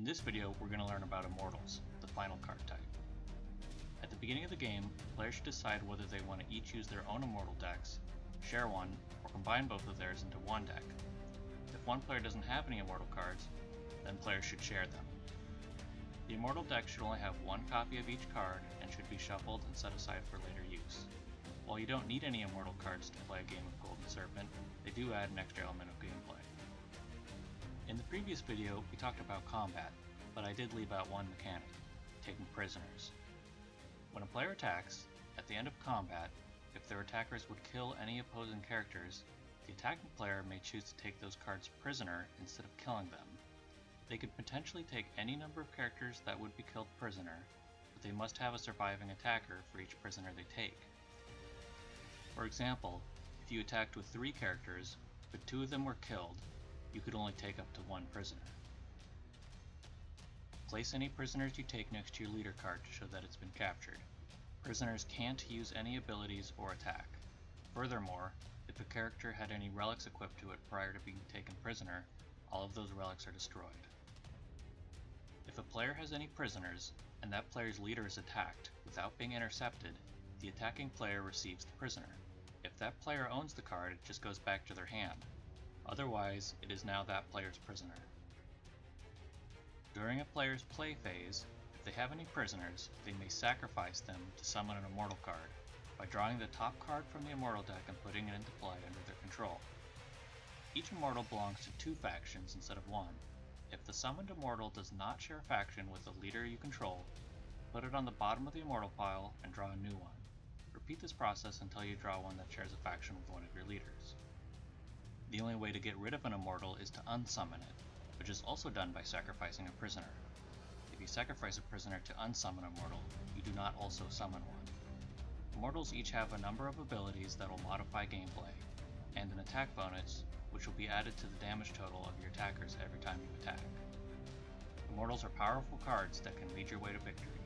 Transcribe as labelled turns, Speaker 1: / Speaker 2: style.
Speaker 1: In this video, we're going to learn about Immortals, the final card type. At the beginning of the game, players should decide whether they want to each use their own Immortal decks, share one, or combine both of theirs into one deck. If one player doesn't have any Immortal cards, then players should share them. The Immortal deck should only have one copy of each card and should be shuffled and set aside for later use. While you don't need any Immortal cards to play a game of Golden Serpent, they do add an extra element of gameplay. In the previous video, we talked about combat, but I did leave out one mechanic, taking prisoners. When a player attacks, at the end of combat, if their attackers would kill any opposing characters, the attacking player may choose to take those cards prisoner instead of killing them. They could potentially take any number of characters that would be killed prisoner, but they must have a surviving attacker for each prisoner they take. For example, if you attacked with 3 characters, but 2 of them were killed, you could only take up to 1 prisoner. Place any prisoners you take next to your leader card to show that it's been captured. Prisoners can't use any abilities or attack. Furthermore, if a character had any relics equipped to it prior to being taken prisoner, all of those relics are destroyed. If a player has any prisoners, and that player's leader is attacked without being intercepted, the attacking player receives the prisoner. If that player owns the card, it just goes back to their hand. Otherwise, it is now that player's prisoner. During a player's play phase, if they have any prisoners, they may sacrifice them to summon an Immortal card by drawing the top card from the Immortal deck and putting it into play under their control. Each Immortal belongs to 2 factions instead of 1. If the summoned Immortal does not share a faction with the leader you control, put it on the bottom of the Immortal pile and draw a new one. Repeat this process until you draw one that shares a faction with one of your leaders. The only way to get rid of an Immortal is to unsummon it, which is also done by sacrificing a prisoner. If you sacrifice a prisoner to unsummon a Immortal, you do not also summon one. Immortals each have a number of abilities that will modify gameplay, and an attack bonus, which will be added to the damage total of your attackers every time you attack. Immortals are powerful cards that can lead your way to victory.